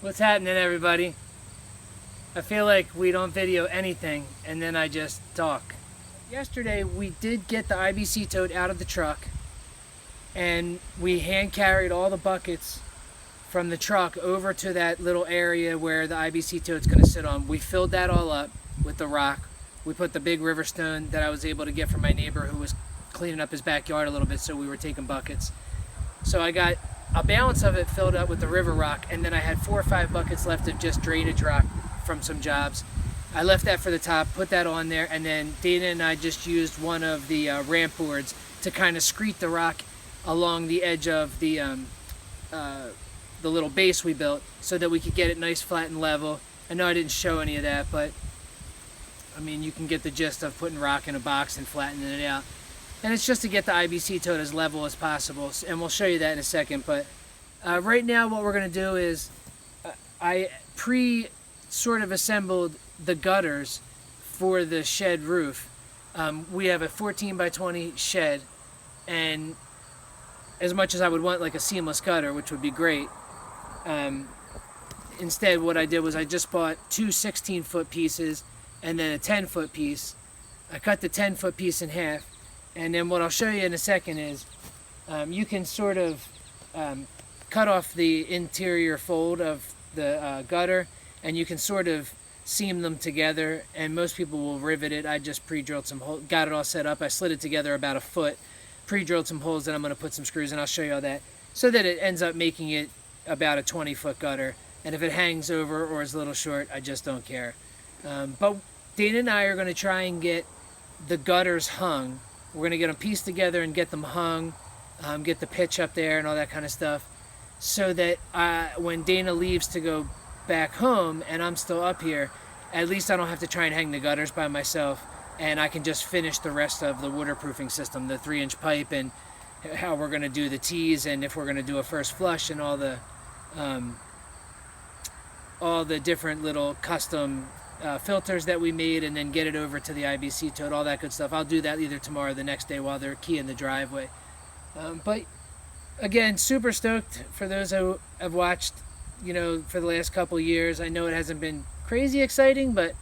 What's happening, everybody? I feel like we don't video anything and then I just talk. Yesterday we did get the IBC tote out of the truck and we hand carried all the buckets from the truck over to that little area where the IBC tote's going to sit on. We filled that all up with the rock. We put the big river stone that I was able to get from my neighbor who was cleaning up his backyard a little bit, so we were taking buckets. So I got a balance of it filled up with the river rock, and then I had 4 or 5 buckets left of just drainage rock from some jobs. I left that for the top, put that on there, and then Dayna and I just used one of the ramp boards to kind of screed the rock along the edge of the little base we built so that we could get it nice, flat, and level. I know I didn't show any of that, but I mean, you can get the gist of putting rock in a box and flattening it out. And it's just to get the IBC tote as level as possible, and we'll show you that in a second. But right now what we're going to do is I sort of assembled the gutters for the shed roof. We have a 14 by 20 shed, and as much as I would want like a seamless gutter, which would be great, instead what I did was I just bought 2 16-foot pieces and then a 10-foot piece. I cut the 10-foot piece in half, and then what I'll show you in a second is you can sort of cut off the interior fold of the gutter, and you can sort of seam them together, and most people will rivet it. I just pre-drilled some holes, got it all set up. I slid it together about a foot, pre-drilled some holes, then I'm going to put some screws in. I'll show you all that, so that it ends up making it about a 20-foot gutter. And if it hangs over or is a little short, I just don't care. But Dayna and I are going to try and get the gutters hung. We're going to get them pieced together and get them hung, get the pitch up there and all that kind of stuff, so that when Dayna leaves to go back home and I'm still up here, at least I don't have to try and hang the gutters by myself, and I can just finish the rest of the waterproofing system, the 3-inch pipe, and how we're going to do the tees, and if we're going to do a first flush, and all the different little custom filters that we made, and then get it over to the IBC tote, all that good stuff. I'll do that either tomorrow or the next day while they're keying the driveway. But again, super stoked for those who have watched, you know, for the last couple years. I know it hasn't been crazy exciting, but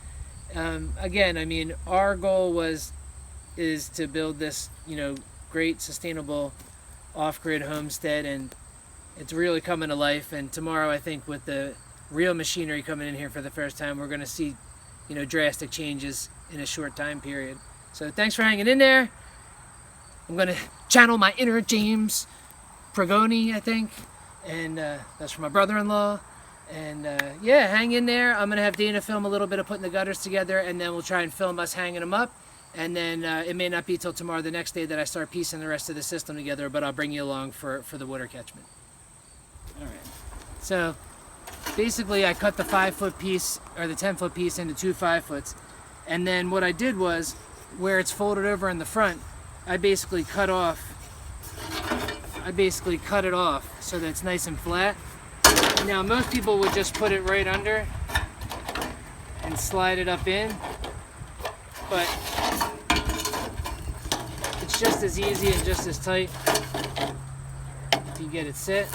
again, I mean, our goal is to build this, you know, great sustainable off-grid homestead, and it's really coming to life. And tomorrow, I think, with the real machinery coming in here for the first time, we're going to see, you know, drastic changes in a short time period. So thanks for hanging in there. I'm going to channel my inner James Progoni, I think, and that's from my brother-in-law. And yeah, hang in there. I'm going to have Dayna film a little bit of putting the gutters together, and then we'll try and film us hanging them up. And then it may not be till tomorrow, the next day, that I start piecing the rest of the system together, but I'll bring you along for the water catchment. All right. So basically I cut the 5-foot piece, or the 10-foot piece, into 2 5-foots. And then what I did was, where it's folded over in the front, I basically cut it off so that it's nice and flat. Now most people would just put it right under and slide it up in, but it's just as easy and just as tight if you get it set.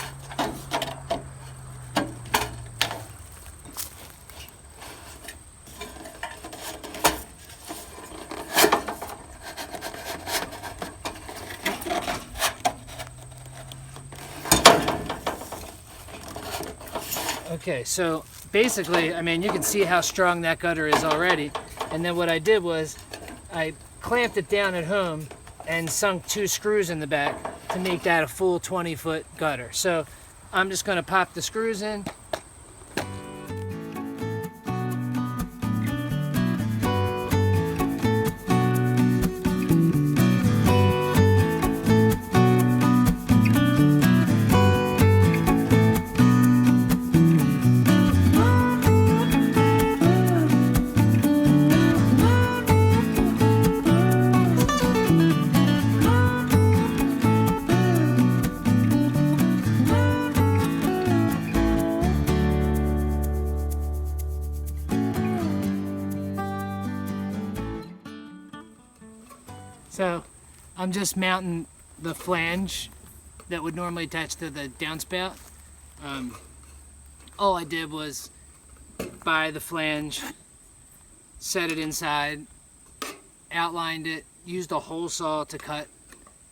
Okay, so basically, I mean, you can see how strong that gutter is already. And then what I did was I clamped it down at home and sunk 2 screws in the back to make that a full 20-foot gutter. So I'm just going to pop the screws in. So I'm just mounting the flange that would normally attach to the downspout all I did was buy the flange, set it inside, outlined it, used a hole saw to cut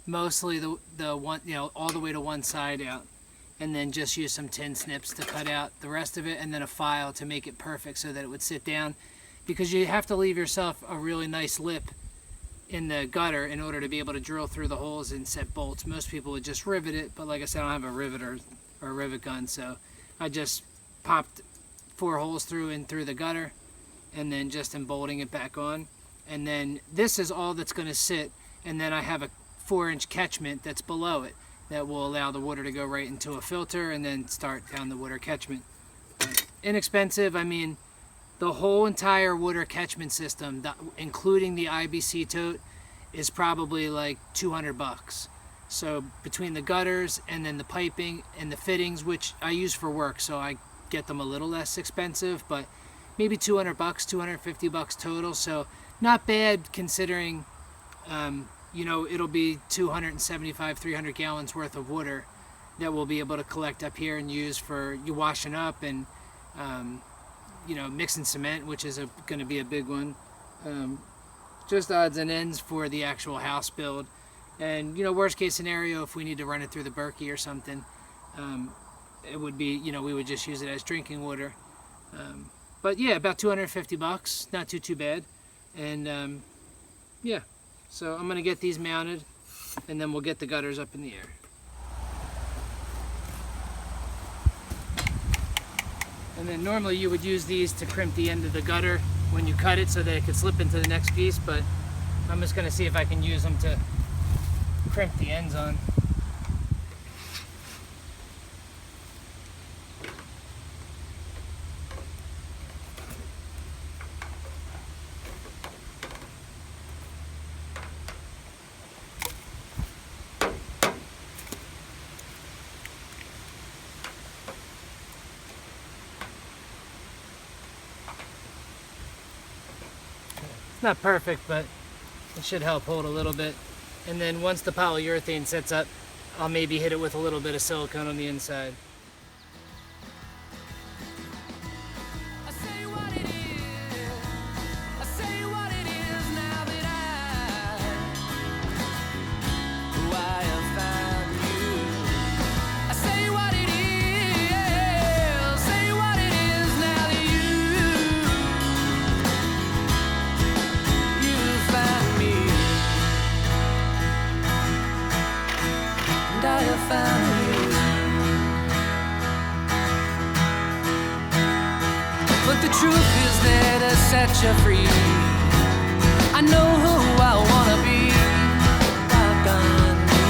mostly the one, you know, all the way to one side out, and then just use some tin snips to cut out the rest of it, and then a file to make it perfect so that it would sit down, because you have to leave yourself a really nice lip in the gutter in order to be able to drill through the holes and set bolts. Most people would just rivet it, but like I said, I don't have a riveter or a rivet gun, so I just popped 4 holes through the gutter, and then just bolting it back on. And then this is all that's going to sit, and then I have a 4-inch catchment that's below it that will allow the water to go right into a filter and then start down the water catchment. Inexpensive. I mean, the whole entire water catchment system, including the IBC tote, is probably like $200. So between the gutters and then the piping and the fittings, which I use for work, so I get them a little less expensive, but maybe $200, $250 total. So not bad considering, you know, it'll be 275, 300 gallons worth of water that we'll be able to collect up here and use for you washing up and, you know, mixing cement, which is going to be a big one. Just odds and ends for the actual house build. And, you know, worst case scenario, if we need to run it through the Berkey or something, it would be, you know, we would just use it as drinking water. But yeah, about $250, not too bad. And yeah, so I'm gonna get these mounted, and then we'll get the gutters up in the air. And then normally you would use these to crimp the end of the gutter when you cut it so that it could slip into the next piece, but I'm just gonna see if I can use them to crimp the ends on. Not perfect, but it should help hold a little bit. And then once the polyurethane sets up, I'll maybe hit it with a little bit of silicone on the inside. But the truth is there to set you free. I know who I wanna be. Rock on me.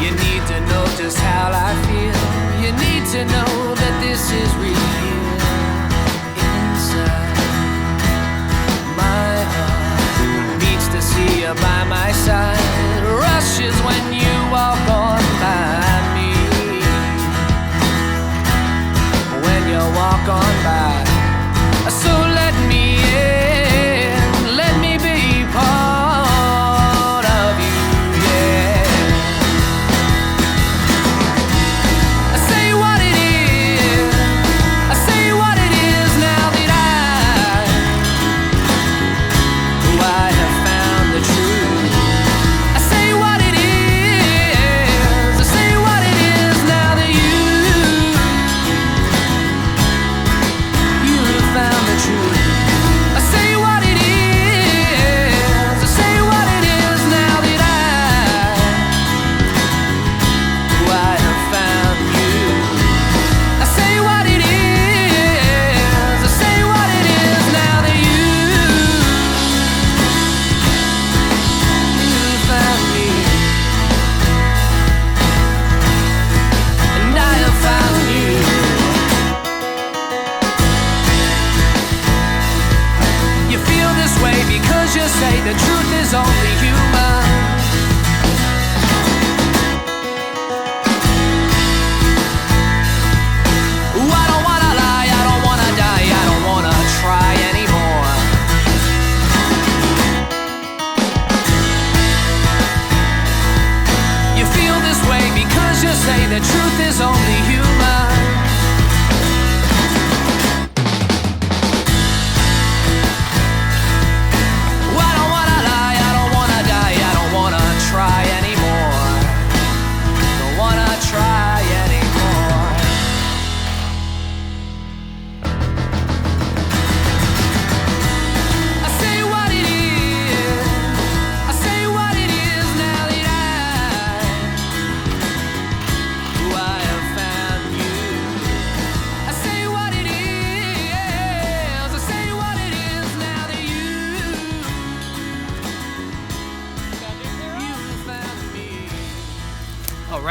You need to know just how I feel. You need to know that this is real. Inside my heart beats to see you by my side. Rushes when you walk on by me. When you walk on by. So let me in, let me be part of you, yeah. Say what it is,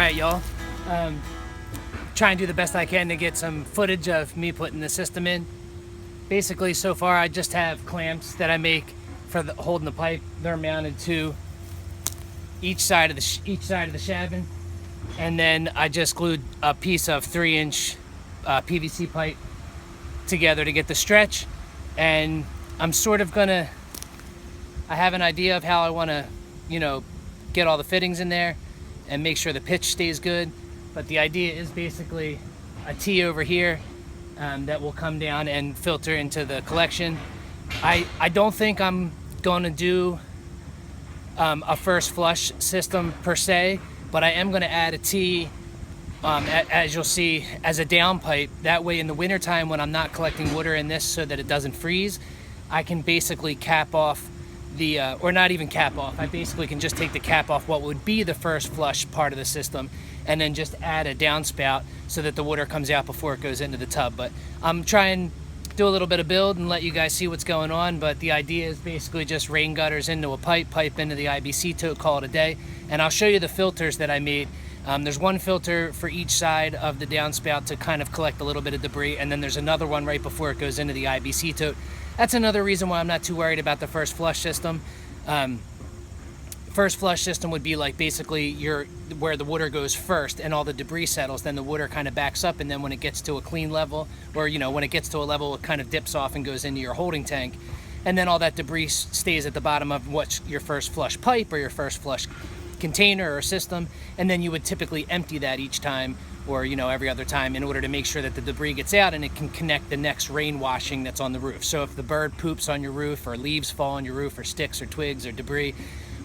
right, y'all. Try and do the best I can to get some footage of me putting the system in. Basically, so far I just have clamps that I make for holding the pipe. They're mounted to each side of the Shabin, and then I just glued a piece of 3-inch PVC pipe together to get the stretch. And I'm sort of gonna, I have an idea of how I want to, you know, get all the fittings in there and make sure the pitch stays good. But the idea is basically a T over here that will come down and filter into the collection. I don't think I'm going to do a first flush system per se, but I am going to add a T, as you'll see, as a down pipe. That way in the wintertime when I'm not collecting water in this so that it doesn't freeze, I can basically cap off the, or not even cap off, I basically can just take the cap off what would be the first flush part of the system and then just add a downspout so that the water comes out before it goes into the tub. But I'm trying to do a little bit of build and let you guys see what's going on, but the idea is basically just rain gutters into a pipe into the IBC tote, call it a day. And I'll show you the filters that I made. There's one filter for each side of the downspout to kind of collect a little bit of debris, and then there's another one right before it goes into the IBC tote. That's another reason why I'm not too worried about the first flush system. First flush system would be like basically where the water goes first and all the debris settles, then the water kind of backs up, and then when it gets to a clean level, or you know, when it gets to a level it kind of dips off and goes into your holding tank, and then all that debris stays at the bottom of what's your first flush pipe or your first flush container or system, and then you would typically empty that each time, or you know, every other time, in order to make sure that the debris gets out and it can connect the next rain washing that's on the roof. So if the bird poops on your roof, or leaves fall on your roof, or sticks or twigs or debris,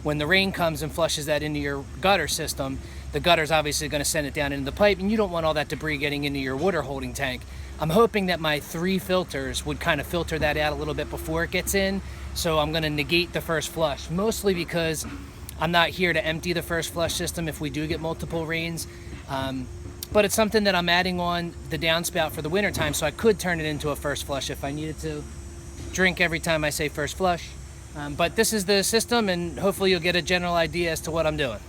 when the rain comes and flushes that into your gutter system, the gutter's obviously going to send it down into the pipe, and you don't want all that debris getting into your water holding tank. I'm hoping that my 3 filters would kind of filter that out a little bit before it gets in, so I'm going to negate the first flush, mostly because I'm not here to empty the first flush system if we do get multiple rains. But it's something that I'm adding on the downspout for the winter time, so I could turn it into a first flush if I needed to. Drink every time I say first flush. But this is the system, and hopefully you'll get a general idea as to what I'm doing.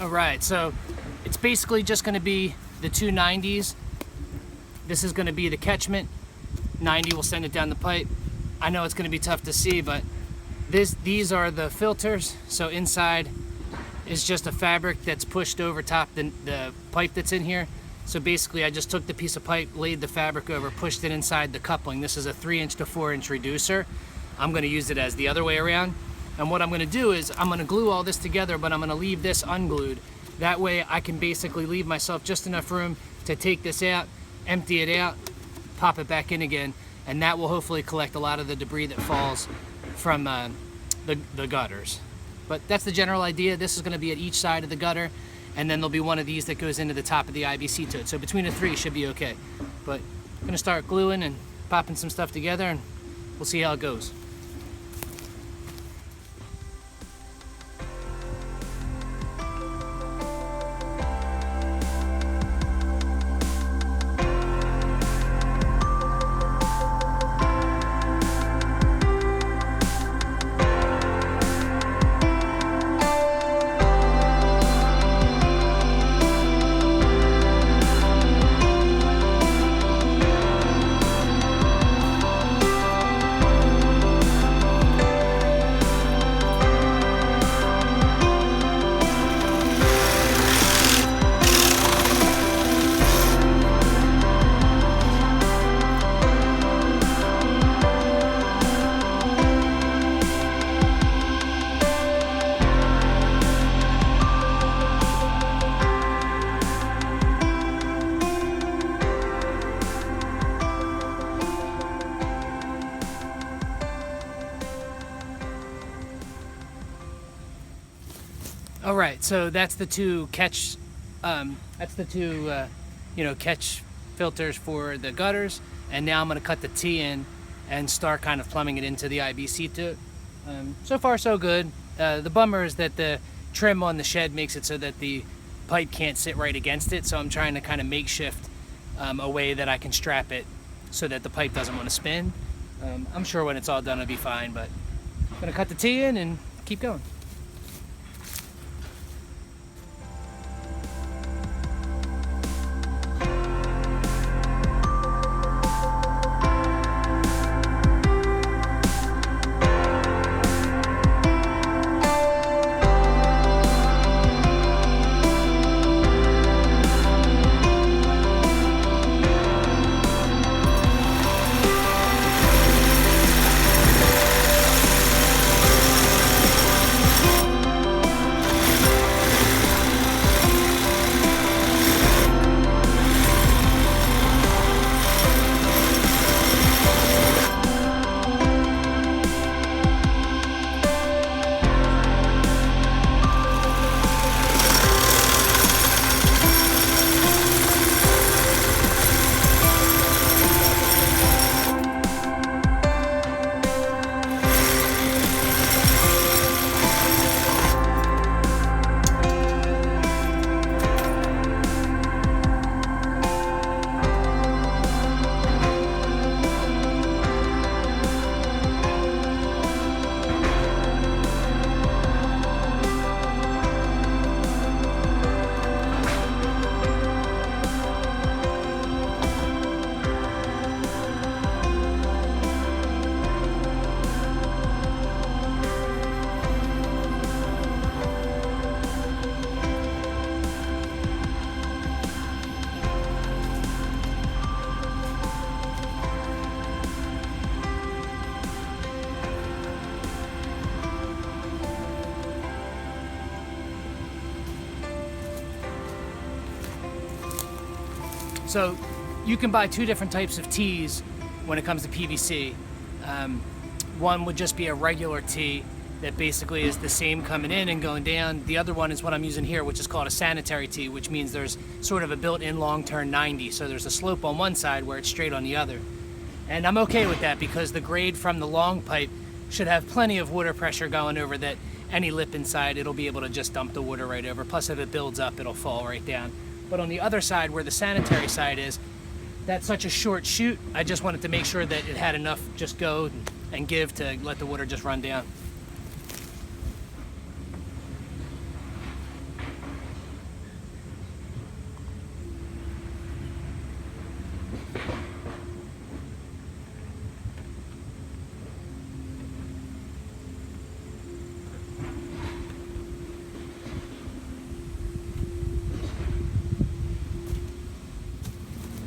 Alright, so it's basically just going to be the 2 90s. This is going to be the catchment. 90 will send it down the pipe. I know it's going to be tough to see, but these are the filters. So inside is just a fabric that's pushed over top the pipe that's in here. So basically I just took the piece of pipe, laid the fabric over, pushed it inside the coupling. This is a 3-inch to 4-inch reducer. I'm going to use it as the other way around. And what I'm going to do is I'm going to glue all this together, but I'm going to leave this unglued. That way I can basically leave myself just enough room to take this out, empty it out, pop it back in again, and that will hopefully collect a lot of the debris that falls from the gutters. But that's the general idea. This is going to be at each side of the gutter, and then there'll be one of these that goes into the top of the IBC tote. So between the 3 should be okay. But I'm going to start gluing and popping some stuff together, and we'll see how it goes. All right, so that's the two catch, catch filters for the gutters, and now I'm going to cut the T in and start kind of plumbing it into the IBC too. So far so good. The bummer is that the trim on the shed makes it so that the pipe can't sit right against it, so I'm trying to kind of makeshift a way that I can strap it so that the pipe doesn't want to spin. I'm sure when it's all done it'll be fine, but I'm going to cut the T in and keep going. So you can buy two different types of tees when it comes to PVC. One would just be a regular tee that basically is the same coming in and going down. The other one is what I'm using here, which is called a sanitary tee, which means there's sort of a built-in long-turn 90. So there's a slope on one side where it's straight on the other. And I'm okay with that because the grade from the long pipe should have plenty of water pressure going over that. Any lip inside, it'll be able to just dump the water right over. Plus, if it builds up, it'll fall right down. But on the other side, where the sanitary side is, that's such a short chute, I just wanted to make sure that it had enough just go and give to let the water just run down.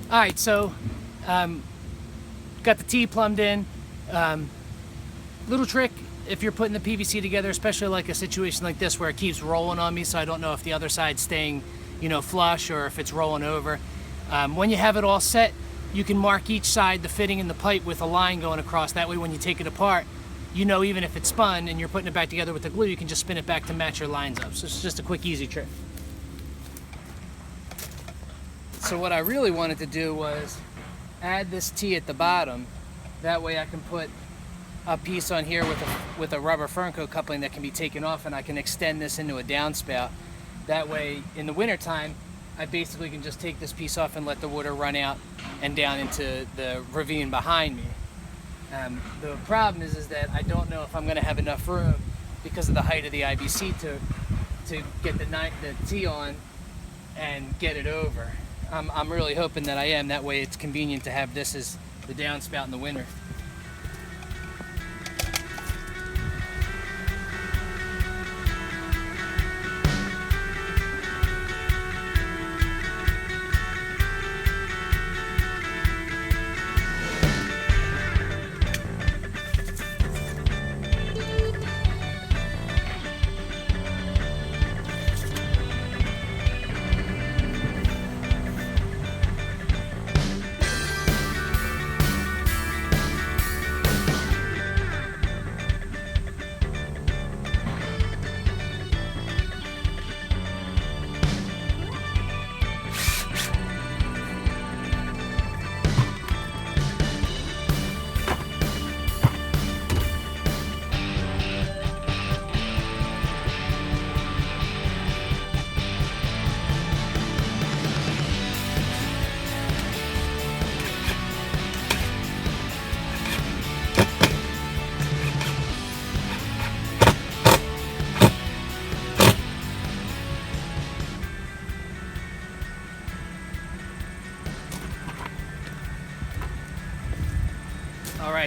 All right, so got the T plumbed in. Little trick, if you're putting the PVC together, especially like a situation like this where it keeps rolling on me, so I don't know if the other side's staying, flush or if it's rolling over. When you have it all set, you can mark each side, the fitting and the pipe, with a line going across. That way when you take it apart, even if it's spun and you're putting it back together with the glue, you can just spin it back to match your lines up. So it's just a quick, easy trick. So what I really wanted to do was add this T at the bottom. That way I can put a piece on here with a rubber fern coat coupling that can be taken off, and I can extend this into a downspout. That way in the wintertime, I basically can just take this piece off and let the water run out and down into the ravine behind me. The problem is that I don't know if I'm going to have enough room because of the height of the IBC to get the T on and get it over. I'm really hoping that I am. That way it's convenient to have this as the downspout in the winter.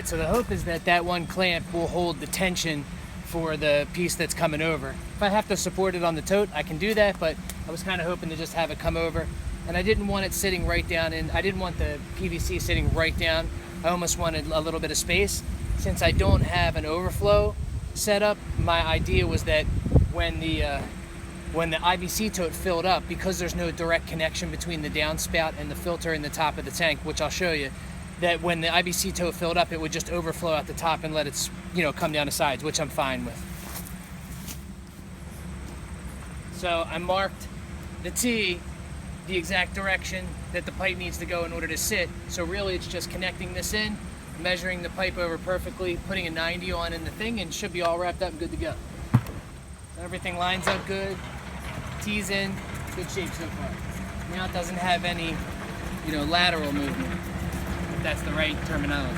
right, so the hope is that that one clamp will hold the tension for the piece that's coming over. If I have to support it on the tote, I can do that, but I was kind of hoping to just have it come over. And I didn't want it sitting right down in, I didn't want the PVC sitting right down. I almost wanted a little bit of space. Since I don't have an overflow set up, my idea was that when the IBC tote filled up, because there's no direct connection between the downspout and the filter in the top of the tank, which I'll show you, that when the IBC tote filled up, it would just overflow out the top and let it, come down the sides, which I'm fine with. So I marked the T, the exact direction that the pipe needs to go in order to sit. So really it's just connecting this in, measuring the pipe over perfectly, putting a 90 on in the thing, and should be all wrapped up and good to go. So everything lines up good, T's in, good shape so far. Now it doesn't have any, lateral movement, if that's the right terminology.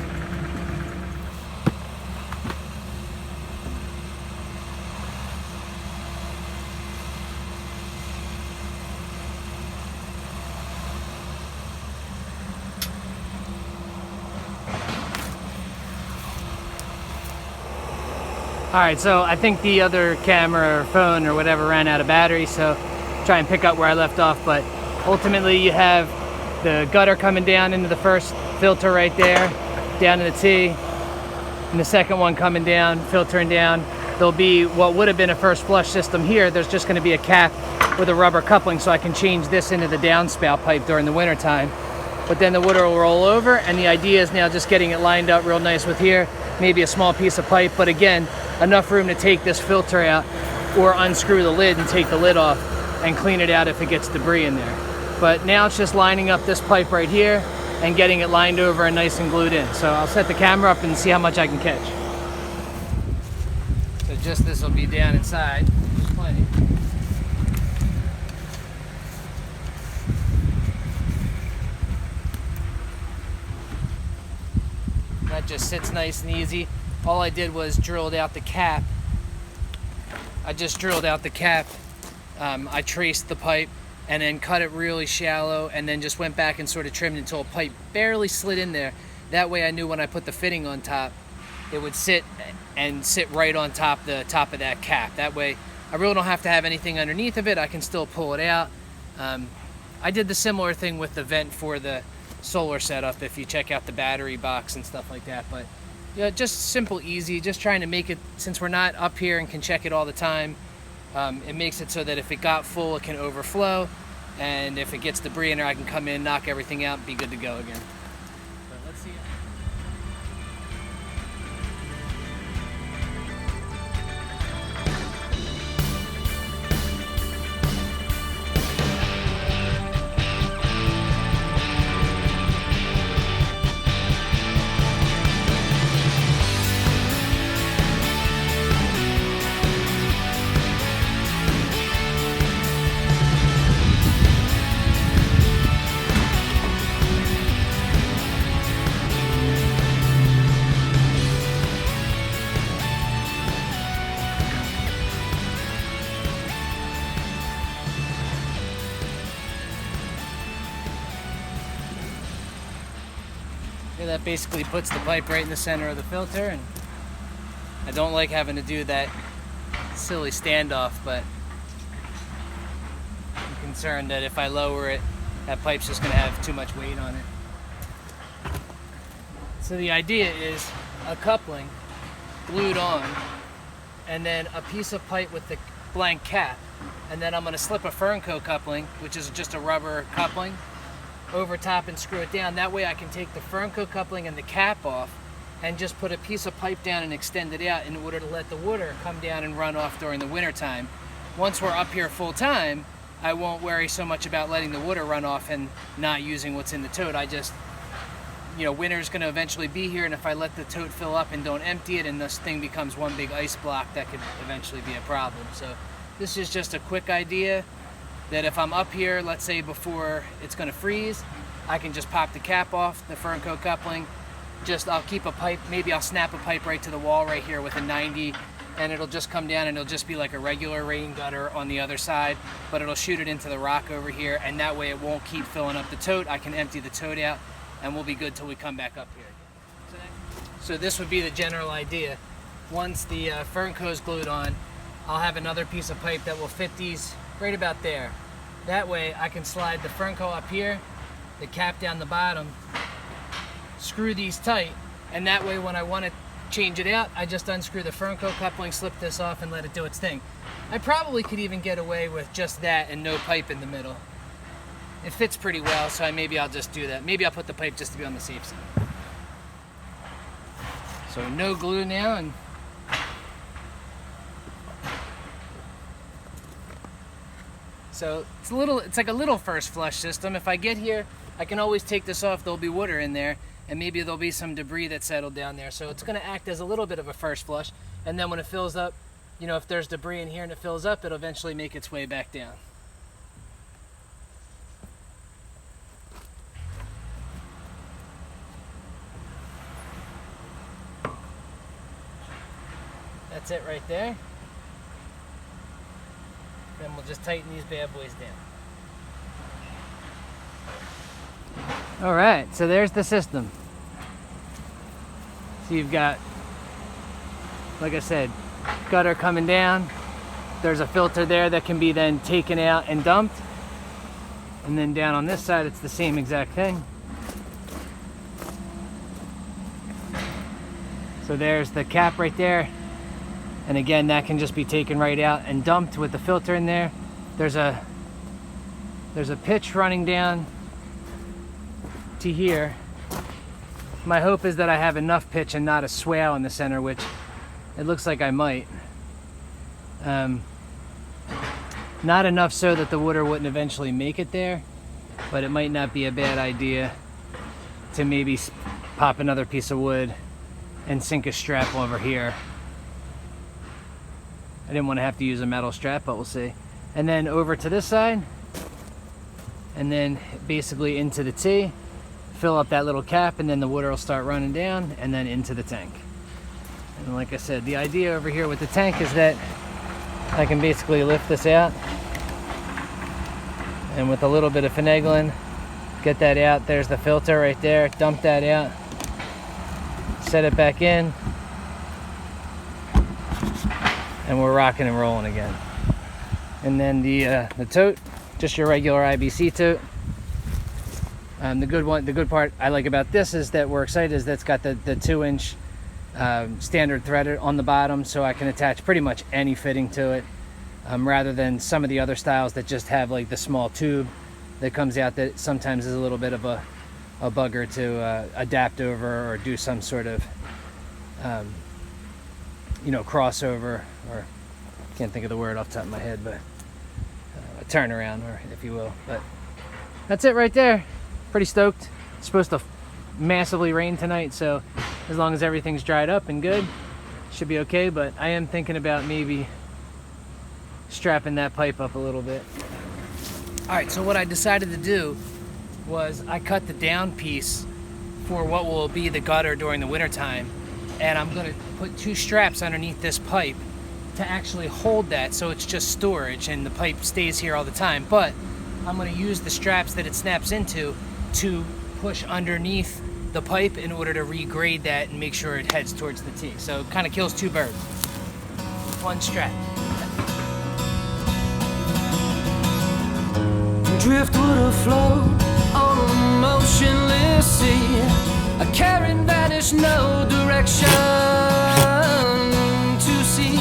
Alright, so I think the other camera or phone or whatever ran out of battery, so try and pick up where I left off. But ultimately you have the gutter coming down into the first filter right there, down to the T, and the second one coming down, filtering down. There'll be what would have been a first flush system here. There's just going to be a cap with a rubber coupling, so I can change this into the downspout pipe during the winter time. But then the water will roll over, and the idea is now just getting it lined up real nice with here, maybe a small piece of pipe, but again, enough room to take this filter out or unscrew the lid and take the lid off and clean it out if it gets debris in there. But now it's just lining up this pipe right here and getting it lined over and nice and glued in. So I'll set the camera up and see how much I can catch. So just this will be down inside. There's plenty. That just sits nice and easy. All I did was drilled out the cap. I just drilled out the cap. I traced the pipe and then cut it really shallow and then just went back and sort of trimmed until a pipe barely slid in there. That way I knew when I put the fitting on top, it would sit right on top of that cap. That way I really don't have to have anything underneath of it. I can still pull it out. I did the similar thing with the vent for the solar setup if you check out the battery box and stuff like that. But yeah, just simple, easy, just trying to make it, since we're not up here and can check it all the time, it makes it so that if it got full, it can overflow, and if it gets debris in there, I can come in, knock everything out, and be good to go again. But let's see. That basically puts the pipe right in the center of the filter, and I don't like having to do that silly standoff, but I'm concerned that if I lower it, that pipe's just going to have too much weight on it. So the idea is a coupling glued on, and then a piece of pipe with the blank cap, and then I'm going to slip a Fernco coupling, which is just a rubber coupling, over top and screw it down. That way I can take the Fernco coupling and the cap off and just put a piece of pipe down and extend it out in order to let the water come down and run off during the winter time. Once we're up here full time, I won't worry so much about letting the water run off and not using what's in the tote. I just, winter's going to eventually be here, and if I let the tote fill up and don't empty it and this thing becomes one big ice block, that could eventually be a problem. So this is just a quick idea that if I'm up here, let's say before it's going to freeze, I can just pop the cap off, the Fernco coupling. I'll keep a pipe, maybe I'll snap a pipe right to the wall right here with a 90, and it'll just come down and it'll just be like a regular rain gutter on the other side, but it'll shoot it into the rock over here, and that way it won't keep filling up the tote. I can empty the tote out, and we'll be good till we come back up here. So this would be the general idea. Once the fern coat is glued on, I'll have another piece of pipe that will fit these right about there. That way I can slide the fern coat up here, the cap down the bottom, screw these tight, and that way when I want to change it out, I just unscrew the fern coat coupling, slip this off, and let it do its thing. I probably could even get away with just that and no pipe in the middle. It fits pretty well, so maybe I'll just do that. Maybe I'll put the pipe just to be on the safe side. So no glue now, and so it's like a little first flush system. If I get here, I can always take this off. There'll be water in there, and maybe there'll be some debris that settled down there. So it's going to act as a little bit of a first flush, and then when it fills up, you know, if there's debris in here and it fills up, it'll eventually make its way back down. That's it right there. Then we'll just tighten these bad boys down. All right, so there's the system. So you've got, like I said, gutter coming down. There's a filter there that can be then taken out and dumped. And then down on this side, it's the same exact thing. So there's the cap right there. And again, that can just be taken right out and dumped with the filter in there. There's a pitch running down to here. My hope is that I have enough pitch and not a swale in the center, which it looks like I might. Not enough so that the water wouldn't eventually make it there, but it might not be a bad idea to maybe pop another piece of wood and sink a strap over here. I didn't want to have to use a metal strap, but we'll see. And then over to this side, and then basically into the T, fill up that little cap, and then the water will start running down and then into the tank. And like I said, the idea over here with the tank is that I can basically lift this out, and with a little bit of finagling, get that out. There's the filter right there. Dump that out, set it back in, and we're rocking and rolling again. And then the tote, just your regular IBC tote. The good part I like about this is that we're excited is that it's got the 2-inch standard threader on the bottom, so I can attach pretty much any fitting to it, rather than some of the other styles that just have like the small tube that comes out that sometimes is a little bit of a bugger to adapt over or do some sort of crossover, or I can't think of the word off the top of my head, but a turnaround, or if you will. But that's it right there. Pretty stoked. It's supposed to massively rain tonight, so as long as everything's dried up and good, should be okay. But I am thinking about maybe strapping that pipe up a little bit. All right, so what I decided to do was I cut the down piece for what will be the gutter during the winter time, and I'm going to put 2 straps underneath this pipe to actually hold that, so it's just storage and the pipe stays here all the time. But I'm going to use the straps that it snaps into to push underneath the pipe in order to regrade that and make sure it heads towards the T. So it kind of kills 2 birds with 1 strap. Driftwood afloat on a motionless sea, a carrion vanished, no direction to seek,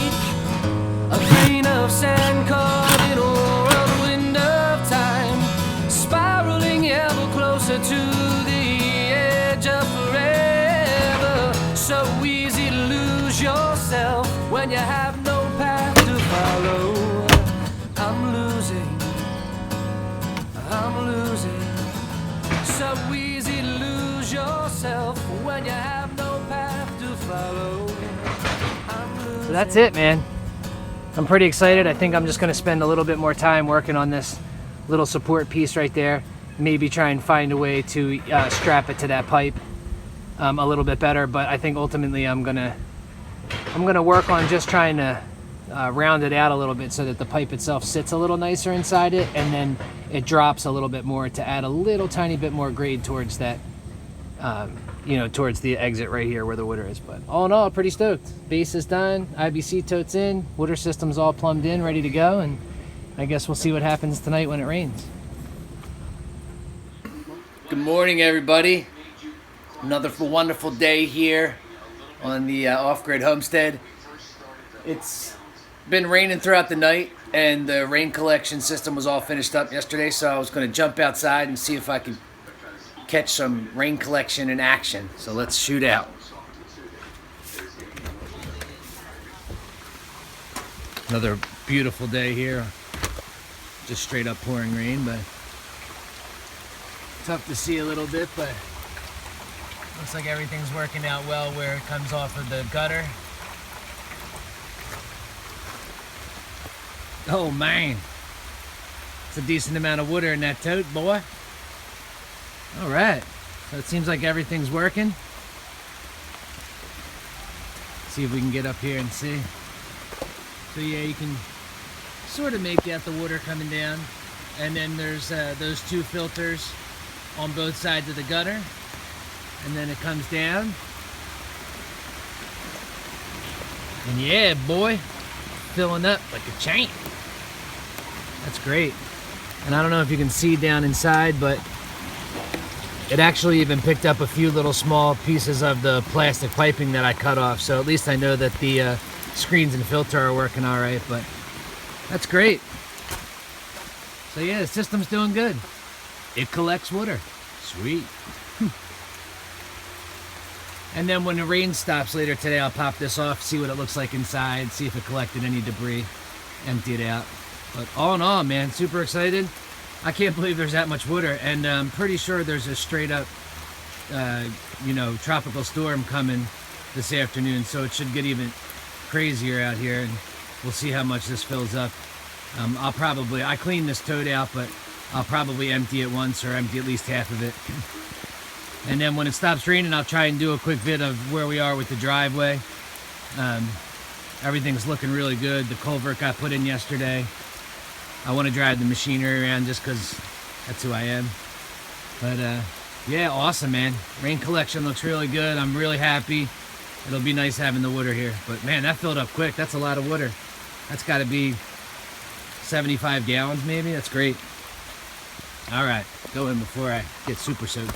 a grain of sand caught in a whirlwind of time, spiraling ever closer to the edge of forever. So easy to lose yourself when you have no path to follow. I'm losing. So easy to lose yourself when you have no path to follow. So that's it, man. I'm pretty excited. I think I'm just going to spend a little bit more time working on this little support piece right there. Maybe try and find a way to strap it to that pipe a little bit better. But I think ultimately I'm gonna work on just trying to round it out a little bit so that the pipe itself sits a little nicer inside it, and then it drops a little bit more to add a little tiny bit more grade towards that you know, towards the exit right here where the water is. But all in all, pretty stoked. Base is done, IBC totes in, water system's all plumbed in, ready to go, and I guess we'll see what happens tonight when it rains. Good morning, everybody. Another wonderful day here on the Off Grid Homestead. It's been raining throughout the night, and the rain collection system was all finished up yesterday, so I was going to jump outside and see if I could catch some rain collection in action. So let's shoot out. Another beautiful day here. Just straight up pouring rain, but tough to see a little bit, but looks like everything's working out well where it comes off of the gutter. Oh man, it's a decent amount of water in that tote, boy. All right, so it seems like everything's working. See if we can get up here and see. So yeah, you can sort of make out the water coming down, and then there's those two filters on both sides of the gutter, and then it comes down. And yeah, boy, filling up like a champ. That's great. And I don't know if you can see down inside, but it actually even picked up a few little small pieces of the plastic piping that I cut off, so at least I know that the screens and filter are working all right, but that's great. So yeah, the system's doing good. It collects water. Sweet. And then when the rain stops later today, I'll pop this off, see what it looks like inside, see if it collected any debris, empty it out. But all in all, man, super excited. I can't believe there's that much water, and I'm pretty sure there's a straight up, you know, tropical storm coming this afternoon, so it should get even crazier out here, and we'll see how much this fills up. I cleaned this tote out, but I'll probably empty it once, or empty at least half of it. And then when it stops raining, I'll try and do a quick vid of where we are with the driveway. Everything's looking really good. The culvert got put in yesterday. I want to drive the machinery around just because that's who I am. But yeah, awesome, man. Rain collection looks really good. I'm really happy. It'll be nice having the water here. But man, that filled up quick. That's a lot of water. That's got to be 75 gallons maybe. That's great. All right, go in before I get super soaked.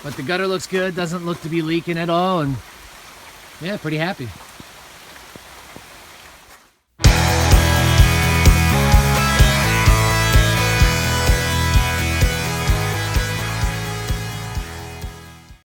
But the gutter looks good. Doesn't look to be leaking at all. And yeah, pretty happy.